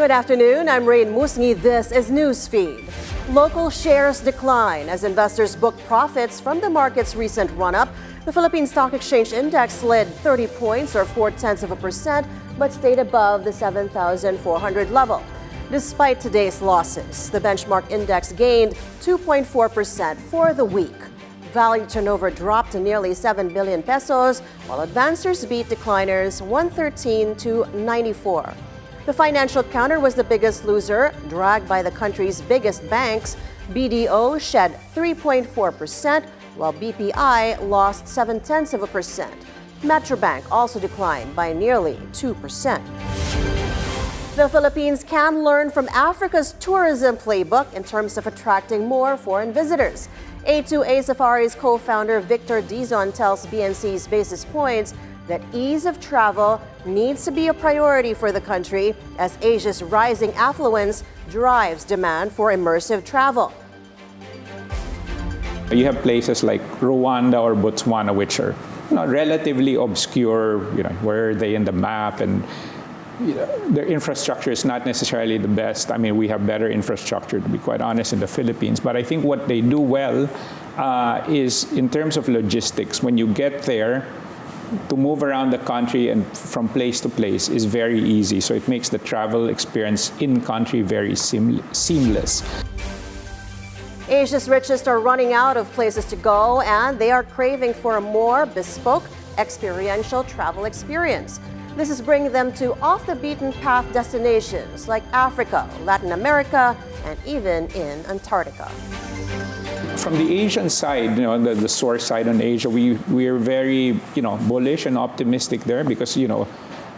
Good afternoon, I'm Raine Musñgi. This is Newsfeed. Local shares decline as investors book profits from the market's recent run-up. The Philippine Stock Exchange Index slid 30 points or 0.4%, but stayed above the 7,400 level. Despite today's losses, the benchmark index gained 2.4% for the week. Value turnover dropped to nearly 7 billion pesos, while advancers beat decliners 113 to 94. The financial counter was the biggest loser, dragged by the country's biggest banks. BDO shed 3.4%, while BPI lost 0.7%. Metrobank also declined by nearly 2%. The Philippines can learn from Africa's tourism playbook in terms of attracting more foreign visitors. A2A Safari's co-founder Victor Dizon tells BNC's Basis Points that ease of travel needs to be a priority for the country as Asia's rising affluence drives demand for immersive travel. You have places like Rwanda or Botswana, which are relatively obscure. Where are they in the map? And their infrastructure is not necessarily the best. I mean, we have better infrastructure, to be quite honest, in the Philippines. But I think what they do well is in terms of logistics. When you get there, to move around the country and from place to place is very easy. So it makes the travel experience in country very seamless. Asia's richest are running out of places to go, and they are craving for a more bespoke, experiential travel experience. This is bringing them to off-the-beaten-path destinations like Africa, Latin America, and even in Antarctica. From the Asian side, the source side on Asia, we are very, bullish and optimistic there because,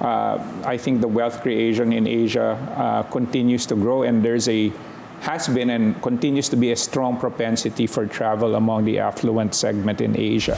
I think the wealth creation in Asia continues to grow, and has been and continues to be a strong propensity for travel among the affluent segment in Asia.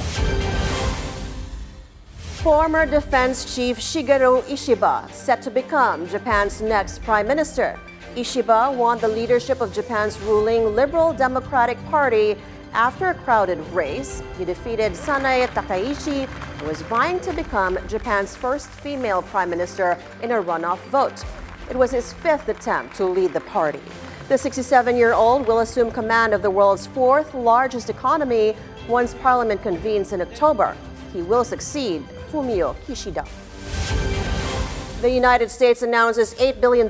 Former Defense Chief Shigeru Ishiba set to become Japan's next prime minister. Ishiba won the leadership of Japan's ruling Liberal Democratic Party after a crowded race. He defeated Sanae Takaichi, who was vying to become Japan's first female prime minister in a runoff vote. It was his fifth attempt to lead the party. The 67-year-old will assume command of the world's fourth largest economy once parliament convenes in October. He will succeed Fumio Kishida. The United States announces $8 billion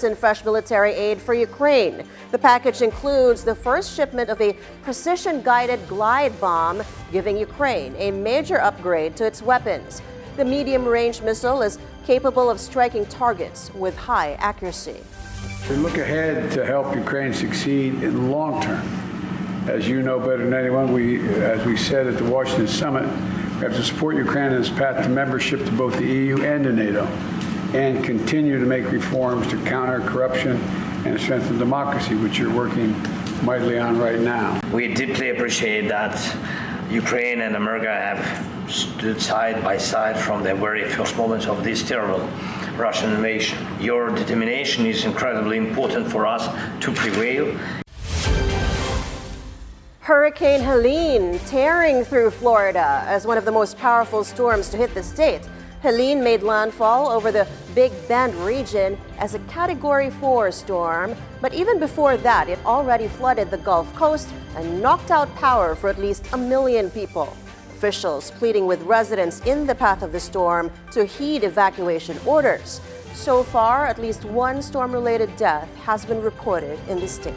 in fresh military aid for Ukraine. The package includes the first shipment of a precision-guided glide bomb, giving Ukraine a major upgrade to its weapons. The medium-range missile is capable of striking targets with high accuracy. We look ahead to help Ukraine succeed in the long term. As you know better than anyone, as we said at the Washington summit, we have to support Ukraine in its path to membership to both the EU and to NATO, and continue to make reforms to counter corruption and strengthen democracy, which you're working mightily on right now. We deeply appreciate that Ukraine and America have stood side by side from the very first moments of this terrible Russian invasion. Your determination is incredibly important for us to prevail. Hurricane Helene tearing through Florida as one of the most powerful storms to hit the state. Helene made landfall over the Big Bend region as a Category 4 storm, but even before that, it already flooded the Gulf Coast and knocked out power for at least 1 million people. Officials pleading with residents in the path of the storm to heed evacuation orders. So far, at least one storm-related death has been reported in the state.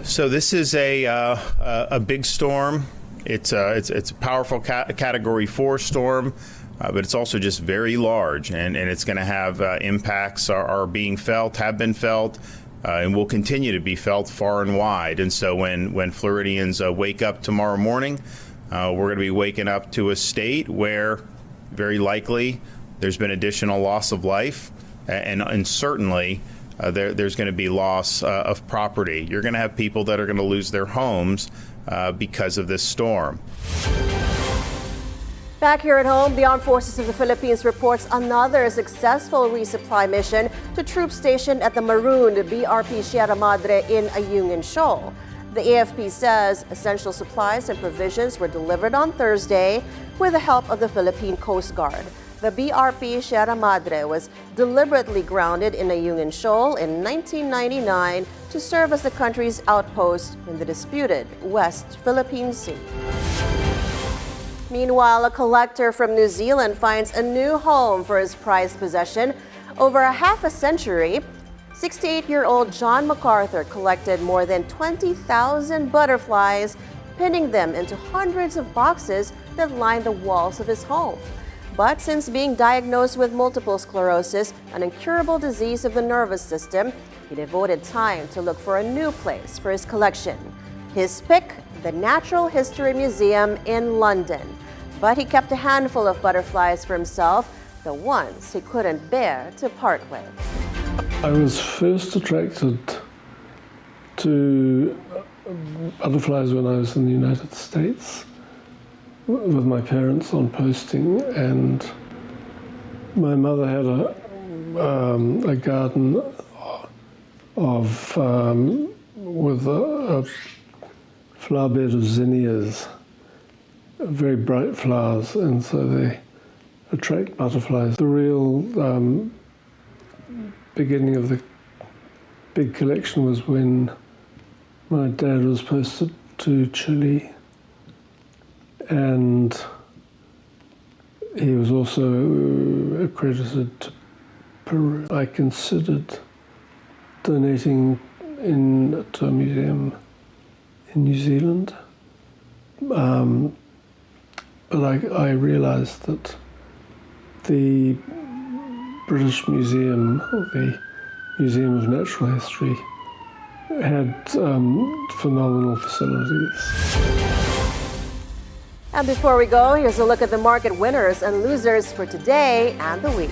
So this is a big storm. It's a powerful Category 4 storm, but it's also just very large, and it's going to have impacts are being felt, have been felt, and will continue to be felt far and wide. And so when Floridians wake up tomorrow morning, we're going to be waking up to a state where very likely there's been additional loss of life, and certainly there's going to be loss of property. You're going to have people that are going to lose their homes because of this storm. Back here at home, the Armed Forces of the Philippines reports another successful resupply mission to troops stationed at the marooned BRP Sierra Madre in Ayungin Shoal. The AFP says essential supplies and provisions were delivered on Thursday with the help of the Philippine Coast Guard. The BRP Sierra Madre was deliberately grounded in Ayungin Shoal in 1999 to serve as the country's outpost in the disputed West Philippine Sea. Meanwhile, a collector from New Zealand finds a new home for his prized possession. Over a half a century, 68-year-old John MacArthur collected more than 20,000 butterflies, pinning them into hundreds of boxes that line the walls of his home. But since being diagnosed with multiple sclerosis, an incurable disease of the nervous system, he devoted time to look for a new place for his collection. His pick, the Natural History Museum in London. But he kept a handful of butterflies for himself, the ones he couldn't bear to part with. I was first attracted to butterflies when I was in the United States with my parents on posting, and my mother had a garden of with a flower bed of zinnias, very bright flowers, and so they attract butterflies. The real beginning of the big collection was when my dad was posted to Chile, and he was also accredited to Peru. I considered donating to a museum in New Zealand, but I realized that the British Museum, the Museum of Natural History, had phenomenal facilities. And before we go, here's a look at the market winners and losers for today and the week.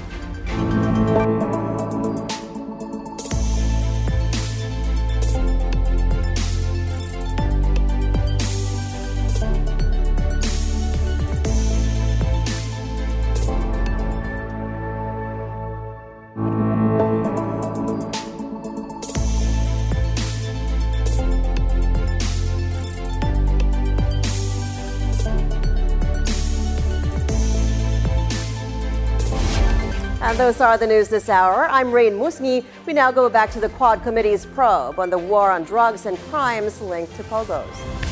And those are the news this hour. I'm Raine Musñgi. We now go back to the Quad Committee's probe on the war on drugs and crimes linked to pogos.